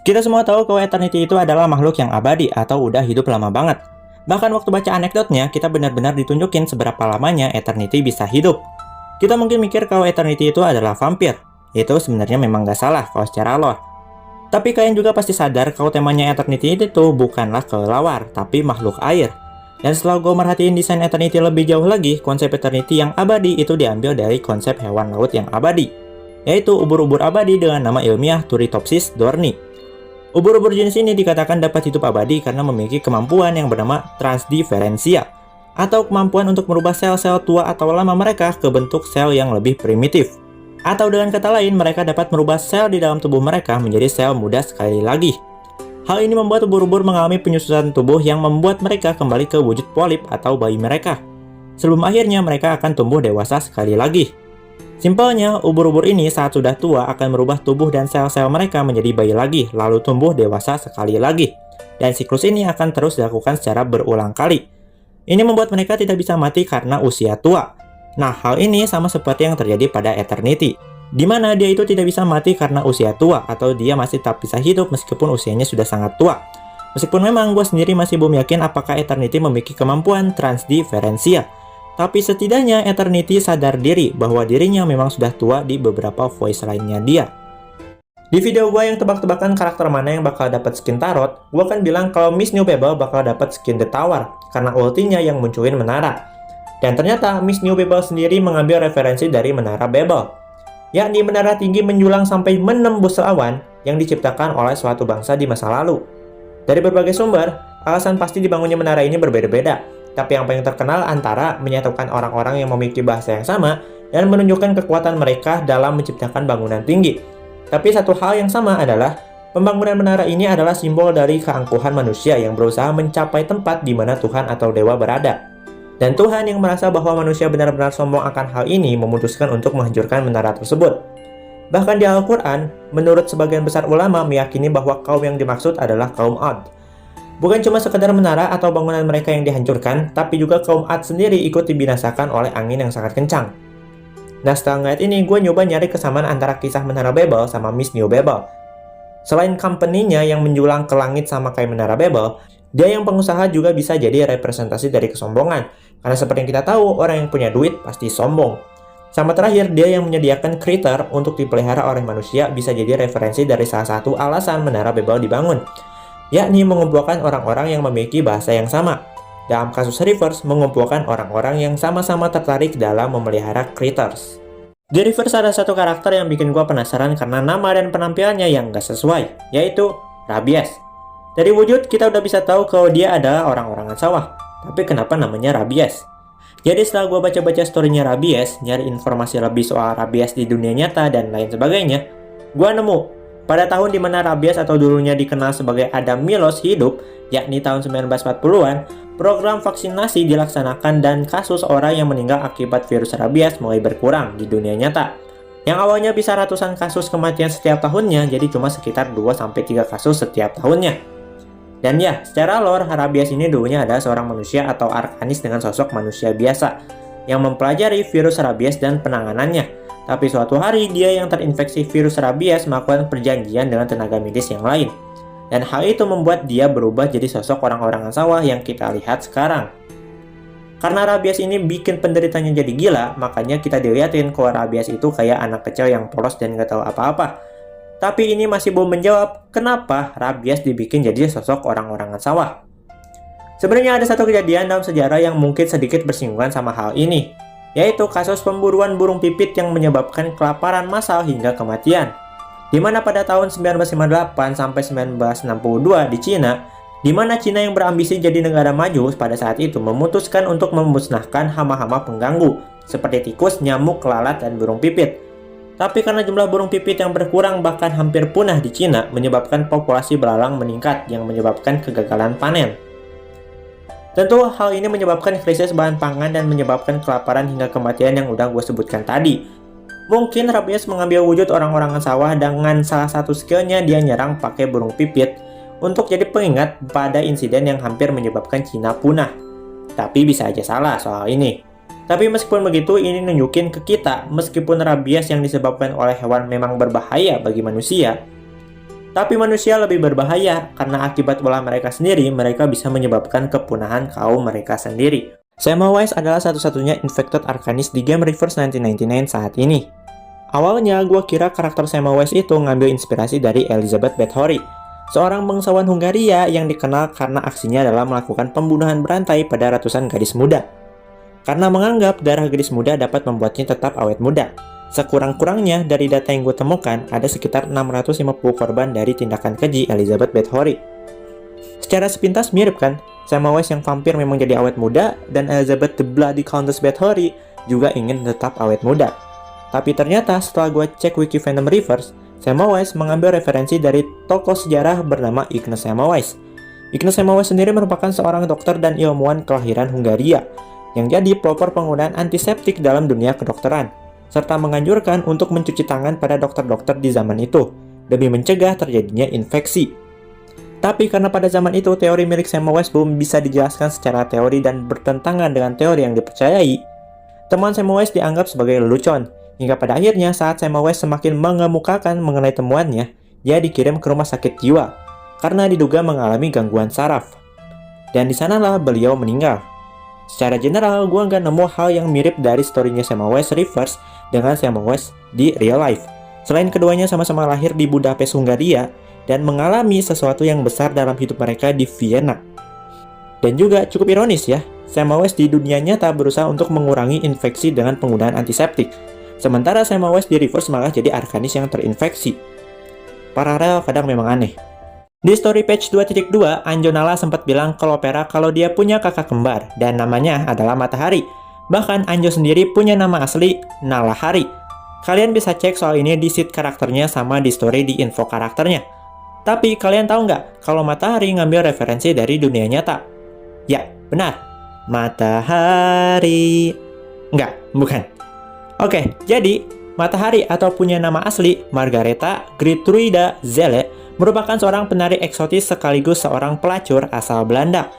Kita semua tahu kalau Eternity itu adalah makhluk yang abadi atau udah hidup lama banget. Bahkan waktu baca anekdotnya, kita benar-benar ditunjukin seberapa lamanya Eternity bisa hidup. Kita mungkin mikir kalau Eternity itu adalah vampir. Itu sebenarnya memang gak salah kalau secara lore. Tapi kalian juga pasti sadar kalau temanya Eternity itu bukanlah kelelawar, tapi makhluk air. Dan setelah gue merhatiin desain Eternity lebih jauh lagi, konsep Eternity yang abadi itu diambil dari konsep hewan laut yang abadi, yaitu ubur-ubur abadi dengan nama ilmiah Turritopsis dohrni. Ubur-ubur jenis ini dikatakan dapat hidup abadi karena memiliki kemampuan yang bernama transdiferensia, atau kemampuan untuk merubah sel-sel tua atau lama mereka ke bentuk sel yang lebih primitif. Atau dengan kata lain, mereka dapat merubah sel di dalam tubuh mereka menjadi sel muda sekali lagi. Hal ini membuat ubur-ubur mengalami penyusutan tubuh yang membuat mereka kembali ke wujud polip atau bayi mereka, sebelum akhirnya mereka akan tumbuh dewasa sekali lagi. Simpelnya, ubur-ubur ini saat sudah tua akan merubah tubuh dan sel-sel mereka menjadi bayi lagi, lalu tumbuh dewasa sekali lagi. Dan siklus ini akan terus dilakukan secara berulang kali. Ini membuat mereka tidak bisa mati karena usia tua. Nah, hal ini sama seperti yang terjadi pada Eternity, di mana dia itu tidak bisa mati karena usia tua, atau dia masih tetap bisa hidup meskipun usianya sudah sangat tua. Meskipun memang gue sendiri masih belum yakin apakah Eternity memiliki kemampuan transdiferensia. Tapi setidaknya Eternity sadar diri bahwa dirinya memang sudah tua di beberapa voice lainnya dia. Di video gue yang tebak-tebakan karakter mana yang bakal dapat skin Tarot, gue akan bilang kalau Miss New Babel bakal dapat skin The Tower, karena ultinya yang munculin menara. Dan ternyata Miss New Babel sendiri mengambil referensi dari menara Babel, yakni menara tinggi menjulang sampai menembus awan yang diciptakan oleh suatu bangsa di masa lalu. Dari berbagai sumber, alasan pasti dibangunnya menara ini berbeda-beda. Tapi yang paling terkenal antara menyatukan orang-orang yang memiliki bahasa yang sama dan menunjukkan kekuatan mereka dalam menciptakan bangunan tinggi. Tapi satu hal yang sama adalah pembangunan menara ini adalah simbol dari keangkuhan manusia yang berusaha mencapai tempat di mana Tuhan atau Dewa berada. Dan Tuhan yang merasa bahwa manusia benar-benar sombong akan hal ini memutuskan untuk menghancurkan menara tersebut. Bahkan di Al-Quran, menurut sebagian besar ulama meyakini bahwa kaum yang dimaksud adalah kaum Ad. Bukan cuma sekedar menara atau bangunan mereka yang dihancurkan, tapi juga kaum Ad sendiri ikut dibinasakan oleh angin yang sangat kencang. Nah, setelah ngeliat ini, gue nyoba nyari kesamaan antara kisah Menara Babel sama Miss New Babel. Selain company-nya yang menjulang ke langit sama kayak Menara Babel, dia yang pengusaha juga bisa jadi representasi dari kesombongan. Karena seperti yang kita tahu, orang yang punya duit pasti sombong. Sama terakhir, dia yang menyediakan critter untuk dipelihara oleh manusia bisa jadi referensi dari salah satu alasan Menara Babel dibangun, yakni mengumpulkan orang-orang yang memiliki bahasa yang sama. Dalam kasus Reverse, mengumpulkan orang-orang yang sama-sama tertarik dalam memelihara critters. Di Reverse ada satu karakter yang bikin gue penasaran karena nama dan penampilannya yang gak sesuai, yaitu Rabies. Dari wujud, kita udah bisa tahu kalau dia adalah orang-orangan sawah. Tapi kenapa namanya Rabies? Jadi setelah gue baca-baca story-nya Rabies, nyari informasi lebih soal Rabies di dunia nyata dan lain sebagainya, gue nemu pada tahun di mana Rabies atau dulunya dikenal sebagai Adam Milos hidup, yakni tahun 1940-an, program vaksinasi dilaksanakan dan kasus orang yang meninggal akibat virus Rabies mulai berkurang di dunia nyata. Yang awalnya bisa ratusan kasus kematian setiap tahunnya, jadi cuma sekitar 2-3 kasus setiap tahunnya. Dan ya, secara lore, Rabies ini dulunya adalah seorang manusia atau arkanis dengan sosok manusia biasa, yang mempelajari virus Rabies dan penanganannya. Tapi suatu hari dia yang terinfeksi virus Rabies melakukan perjanjian dengan tenaga medis yang lain. Dan hal itu membuat dia berubah jadi sosok orang-orangan sawah yang kita lihat sekarang. Karena Rabies ini bikin penderitanya jadi gila, makanya kita dilihatin kalau Rabies itu kayak anak kecil yang polos dan gak tahu apa-apa. Tapi ini masih belum menjawab kenapa Rabies dibikin jadi sosok orang-orangan sawah. Sebenarnya ada satu kejadian dalam sejarah yang mungkin sedikit bersinggungan sama hal ini, yaitu kasus pemburuan burung pipit yang menyebabkan kelaparan massal hingga kematian. Di mana pada tahun 1958 sampai 1962 di Cina, di mana Cina yang berambisi jadi negara maju pada saat itu memutuskan untuk memusnahkan hama-hama pengganggu seperti tikus, nyamuk, lalat, dan burung pipit. Tapi karena jumlah burung pipit yang berkurang bahkan hampir punah di Cina, menyebabkan populasi belalang meningkat yang menyebabkan kegagalan panen. Tentu hal ini menyebabkan krisis bahan pangan dan menyebabkan kelaparan hingga kematian yang udah gue sebutkan tadi. Mungkin Rabies mengambil wujud orang-orangan sawah dengan salah satu skillnya dia nyerang pakai burung pipit untuk jadi pengingat pada insiden yang hampir menyebabkan Cina punah. Tapi bisa aja salah soal ini. Tapi meskipun begitu, ini nunjukin ke kita, meskipun Rabies yang disebabkan oleh hewan memang berbahaya bagi manusia, Tapi manusia lebih berbahaya, karena akibat ulah mereka sendiri, mereka bisa menyebabkan kepunahan kaum mereka sendiri. Samwise adalah satu-satunya infected Arcanis di game Reverse 1999 saat ini. Awalnya, gue kira karakter Samwise itu ngambil inspirasi dari Elizabeth Bathory, seorang bangsawan Hungaria yang dikenal karena aksinya dalam melakukan pembunuhan berantai pada ratusan gadis muda. Karena menganggap darah gadis muda dapat membuatnya tetap awet muda. Sekurang-kurangnya dari data yang gue temukan, ada sekitar 650 korban dari tindakan keji Elizabeth Bathory. Secara sepintas mirip kan? Samwise yang vampir memang jadi awet muda, dan Elizabeth the Bloody Countess Bathory juga ingin tetap awet muda. Tapi ternyata setelah gue cek wiki fandom Reverse, Samwise mengambil referensi dari tokoh sejarah bernama Ignaz Semmelweis. Ignaz Semmelweis sendiri merupakan seorang dokter dan ilmuwan kelahiran Hungaria, yang jadi pelopor penggunaan antiseptik dalam dunia kedokteran, serta menganjurkan untuk mencuci tangan pada dokter-dokter di zaman itu, demi mencegah terjadinya infeksi. Tapi karena pada zaman itu teori milik Semmelweis belum bisa dijelaskan secara teori dan bertentangan dengan teori yang dipercayai, temuan Semmelweis dianggap sebagai lelucon, hingga pada akhirnya saat Semmelweis semakin mengemukakan mengenai temuannya, dia dikirim ke rumah sakit jiwa, karena diduga mengalami gangguan saraf. Dan di sanalah beliau meninggal. Secara general, gue nggak nemu hal yang mirip dari story-nya Semmelweis Reverse dengan Semmelweis di real life. Selain keduanya sama-sama lahir di Budapest, Hungaria, dan mengalami sesuatu yang besar dalam hidup mereka di Vienna. Dan juga cukup ironis ya, Semmelweis di dunia nyata berusaha untuk mengurangi infeksi dengan penggunaan antiseptik, sementara Semmelweis di Reverse malah jadi Arcanis yang terinfeksi. Paralel kadang memang aneh. Di story page 2.2, Anjonala sempat bilang ke Lopera kalau dia punya kakak kembar, dan namanya adalah Matahari. Bahkan Anjo sendiri punya nama asli, Nalahari. Kalian bisa cek soal ini di sheet karakternya sama di story di info karakternya. Tapi kalian tahu nggak kalau Matahari ngambil referensi dari dunia nyata? Ya, benar. Matahari. Nggak, bukan. Oke, jadi Matahari atau punya nama asli Margareta Gertruida Zelle merupakan seorang penari eksotis sekaligus seorang pelacur asal Belanda.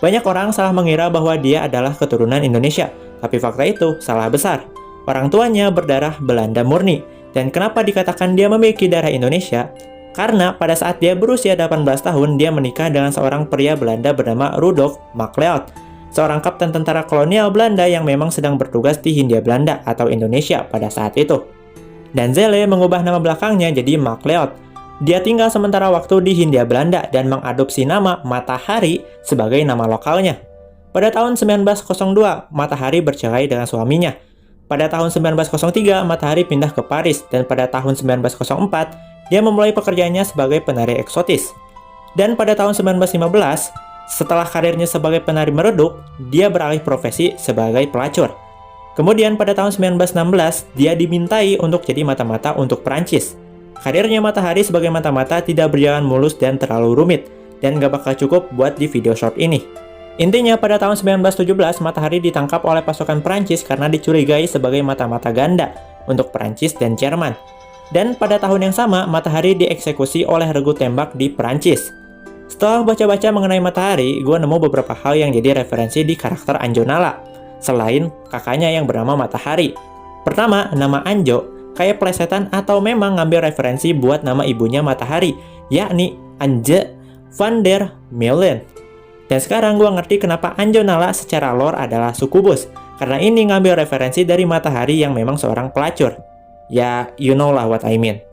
Banyak orang salah mengira bahwa dia adalah keturunan Indonesia, tapi fakta itu salah besar. Orang tuanya berdarah Belanda murni. Dan kenapa dikatakan dia memiliki darah Indonesia? Karena pada saat dia berusia 18 tahun, dia menikah dengan seorang pria Belanda bernama Rudolf Macleod, seorang kapten tentara kolonial Belanda yang memang sedang bertugas di Hindia Belanda atau Indonesia pada saat itu. Dan Zelle mengubah nama belakangnya jadi Macleod. Dia tinggal sementara waktu di Hindia Belanda dan mengadopsi nama Matahari sebagai nama lokalnya. Pada tahun 1902, Matahari bercerai dengan suaminya. Pada tahun 1903, Matahari pindah ke Paris, dan pada tahun 1904, dia memulai pekerjaannya sebagai penari eksotis. Dan pada tahun 1915, setelah karirnya sebagai penari meredup, dia beralih profesi sebagai pelacur. Kemudian pada tahun 1916, dia dimintai untuk jadi mata-mata untuk Perancis. Karirnya Matahari sebagai mata-mata tidak berjalan mulus dan terlalu rumit, dan gak bakal cukup buat di video short ini. Intinya pada tahun 1917, Matahari ditangkap oleh pasukan Perancis karena dicurigai sebagai mata-mata ganda untuk Perancis dan Jerman. Dan pada tahun yang sama, Matahari dieksekusi oleh regu tembak di Perancis. Setelah baca-baca mengenai Matahari, gue nemu beberapa hal yang jadi referensi di karakter Anjonala, selain kakaknya yang bernama Matahari. Pertama, nama Anjo kayak plesetan atau memang ngambil referensi buat nama ibunya Matahari, yakni Anje van der Meulen. Dan sekarang gue ngerti kenapa Anjonala secara lore adalah sukubus, karena ini ngambil referensi dari Matahari yang memang seorang pelacur. Ya, you know lah what I mean.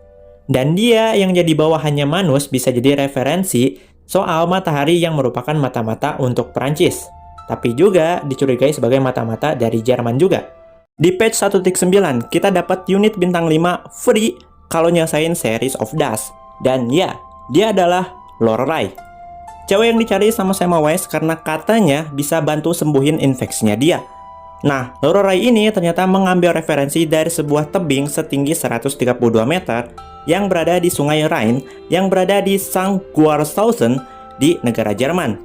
Dan dia yang jadi bawahannya Manus bisa jadi referensi soal Matahari yang merupakan mata-mata untuk Perancis, tapi juga dicurigai sebagai mata-mata dari Jerman juga. Di page 1.9, kita dapat unit bintang 5 free kalau nyelesain Series of Dust. Dan ya, dia adalah Lorelei. Cewek yang dicari sama Semmelweis karena katanya bisa bantu sembuhin infeksinya dia. Nah, Lorelei ini ternyata mengambil referensi dari sebuah tebing setinggi 132 meter yang berada di Sungai Rhine yang berada di St. Guarshausen di negara Jerman.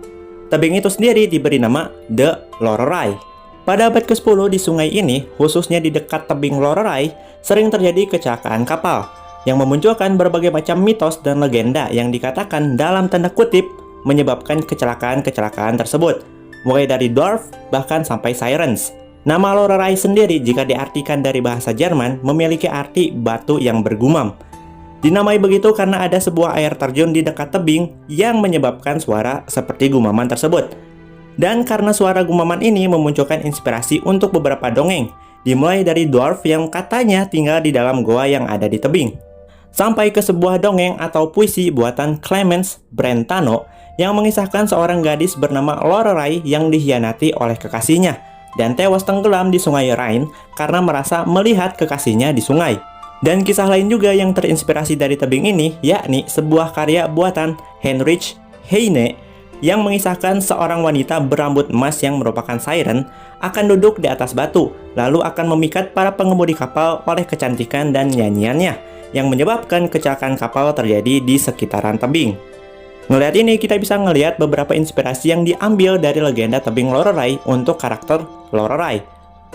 Tebing itu sendiri diberi nama The Lorelei. Pada abad ke-10 di sungai ini, khususnya di dekat tebing Lorelei, sering terjadi kecelakaan kapal yang memunculkan berbagai macam mitos dan legenda yang dikatakan dalam tanda kutip menyebabkan kecelakaan-kecelakaan tersebut, mulai dari dwarf bahkan sampai sirens. Nama Lorelei sendiri jika diartikan dari bahasa Jerman memiliki arti batu yang bergumam. Dinamai begitu karena ada sebuah air terjun di dekat tebing yang menyebabkan suara seperti gumaman tersebut. Dan karena suara gumaman ini memunculkan inspirasi untuk beberapa dongeng, dimulai dari dwarf yang katanya tinggal di dalam goa yang ada di tebing, sampai ke sebuah dongeng atau puisi buatan Clemens Brentano yang mengisahkan seorang gadis bernama Lorelei yang dikhianati oleh kekasihnya dan tewas tenggelam di sungai Rhine karena merasa melihat kekasihnya di sungai. Dan kisah lain juga yang terinspirasi dari tebing ini, yakni sebuah karya buatan Heinrich Heine yang mengisahkan seorang wanita berambut emas yang merupakan siren akan duduk di atas batu, lalu akan memikat para pengemudi kapal oleh kecantikan dan nyanyiannya, yang menyebabkan kecelakaan kapal terjadi di sekitaran tebing. Ngelihat ini, kita bisa ngelihat beberapa inspirasi yang diambil dari legenda tebing Lorelei untuk karakter Lorelei.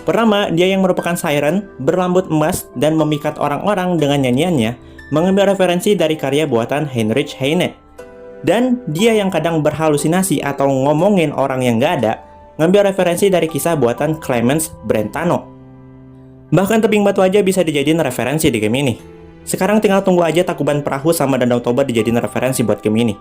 Pertama, dia yang merupakan siren, berambut emas, dan memikat orang-orang dengan nyanyiannya, mengambil referensi dari karya buatan Heinrich Heine. Dan dia yang kadang berhalusinasi atau ngomongin orang yang gak ada, ngambil referensi dari kisah buatan Clemens Brentano. Bahkan tebing batu aja bisa dijadiin referensi di game ini. Sekarang tinggal tunggu aja Tangkuban Perahu sama Danau Toba dijadiin referensi buat game ini.